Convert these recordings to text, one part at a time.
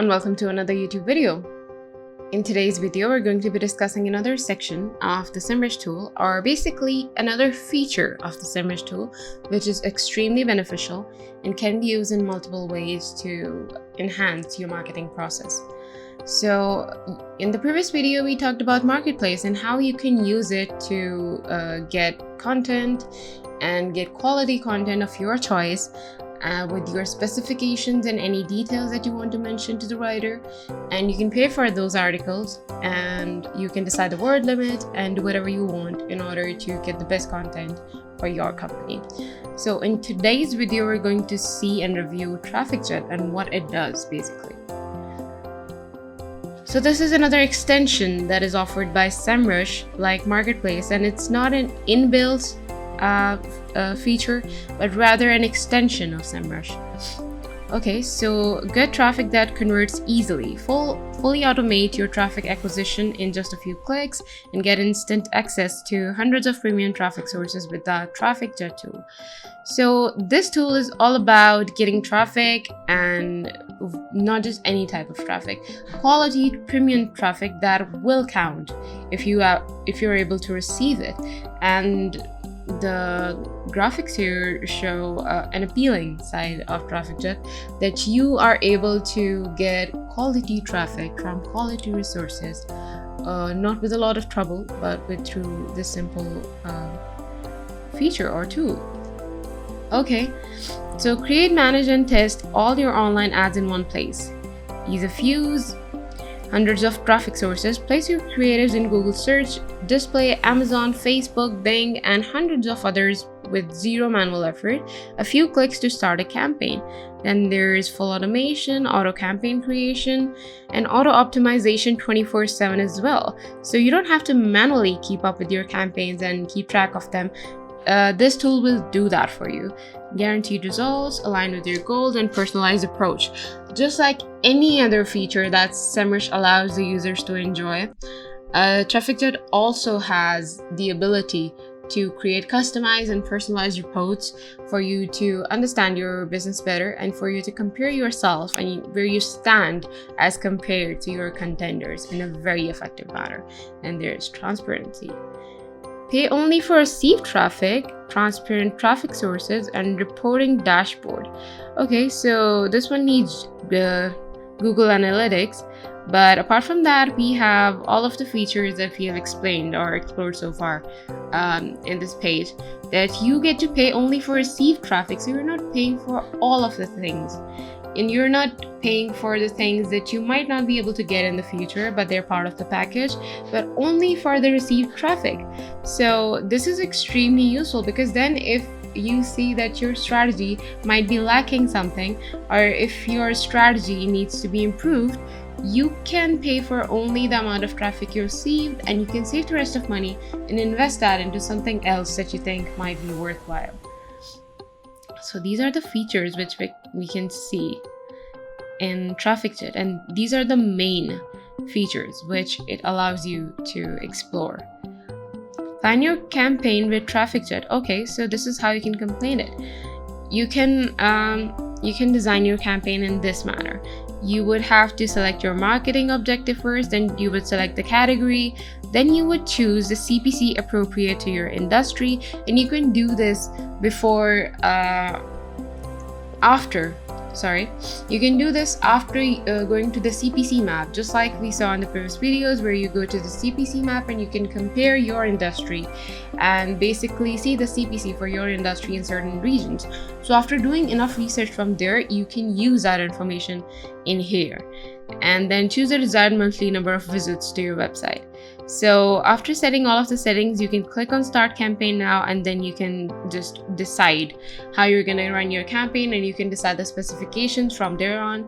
and welcome to another YouTube video. In today's video, we're going to be discussing another section of the SEMrush tool, or basically another feature of the SEMrush tool, which is extremely beneficial and can be used in multiple ways to enhance your marketing process. So in the previous video, we talked about Marketplace and how you can use it to get content and get quality content of your choice with your specifications and any details that you want to mention to the writer, and you can pay for those articles and you can decide the word limit and do whatever you want in order to get the best content for your company. So in today's video, we're going to see and review TrafficJet and what it does basically. So this is another extension that is offered by SEMrush like Marketplace, and it's not an inbuilt feature, but rather an extension of SEMrush. Okay, so get traffic that converts easily. Fully automate your traffic acquisition in just a few clicks and get instant access to hundreds of premium traffic sources with the TrafficJet tool. So this tool is all about getting traffic, and not just any type of traffic, quality premium traffic that will count if you're able to receive it. And the graphics here show an appealing side of TrafficJet, that you are able to get quality traffic from quality resources, not with a lot of trouble, but through this simple feature or tool. Okay, so create, manage, and test all your online ads in one place. Ease of use, hundreds of traffic sources, place your creatives in Google search, display, Amazon, Facebook, Bing, and hundreds of others with zero manual effort, a few clicks to start a campaign. Then there is full automation, auto campaign creation, and auto optimization 24/7 as well. So you don't have to manually keep up with your campaigns and keep track of them. This tool will do that for you. Guaranteed results, aligned with your goals, and personalized approach. Just like any other feature that SEMrush allows the users to enjoy, TrafficJet also has the ability to create customized and personalized reports for you to understand your business better and for you to compare yourself and where you stand as compared to your contenders in a very effective manner. And there's transparency. Pay only for received traffic, transparent traffic sources, and reporting dashboard. Okay, so this one needs Google Analytics, but apart from that, we have all of the features that we have explained or explored so far in this page, that you get to pay only for received traffic, so you're not paying for all of the things. And you're not paying for the things that you might not be able to get in the future, but they're part of the package, but only for the received traffic. So this is extremely useful, because then if you see that your strategy might be lacking something, or if your strategy needs to be improved, you can pay for only the amount of traffic you received, and you can save the rest of money and invest that into something else that you think might be worthwhile. So these are the features which we can see in TrafficJet, and these are the main features which it allows you to explore. Plan your campaign with TrafficJet. Okay, so this is how you can campaign it. You can design your campaign in this manner. You would have to select your marketing objective first, then you would select the category, then you would choose the CPC appropriate to your industry, and you can do this you can do this after going to the CPC map, just like we saw in the previous videos, where you go to the CPC map and you can compare your industry and basically see the CPC for your industry in certain regions. So after doing enough research from there, you can use that information in here and then choose the desired monthly number of visits to your website. So after setting all of the settings, you can click on Start Campaign Now, and then you can just decide how you're going to run your campaign, and you can decide the specifications from there on.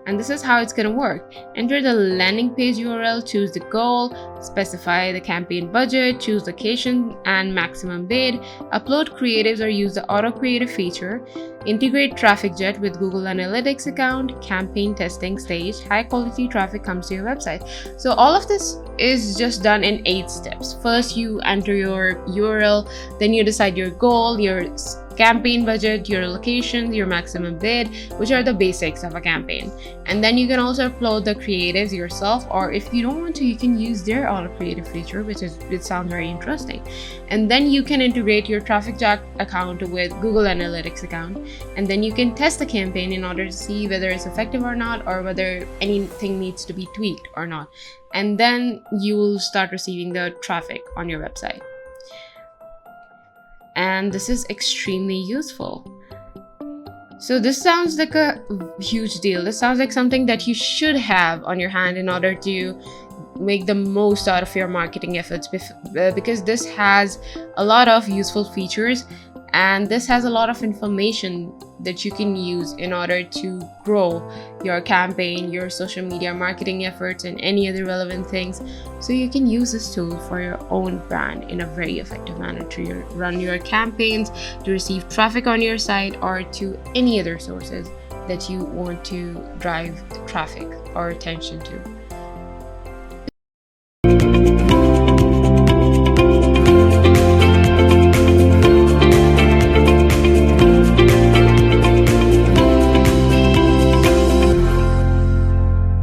And this is how it's going to work. Enter the landing page URL, choose the goal, specify the campaign budget, choose location and maximum bid, upload creatives or use the auto creative feature, integrate TrafficJet with Google Analytics account, campaign testing stage, high quality traffic comes to your website. So all of this is just done in 8 steps. First, you enter your URL, then you decide your goal, your campaign budget, your locations, your maximum bid, which are the basics of a campaign. And then you can also upload the creatives yourself, or if you don't want to, you can use their auto creative feature, which sounds very interesting. And then you can integrate your TrafficJet account with Google Analytics account, and then you can test the campaign in order to see whether it's effective or not, or whether anything needs to be tweaked or not. And then you will start receiving the traffic on your website. And this is extremely useful. So this sounds like a huge deal. This sounds like something that you should have on your hand in order to make the most out of your marketing efforts, because this has a lot of useful features, and this has a lot of information that you can use in order to grow your campaign, your social media marketing efforts, and any other relevant things. So you can use this tool for your own brand in a very effective manner to run your campaigns, to receive traffic on your site, or to any other sources that you want to drive traffic or attention to.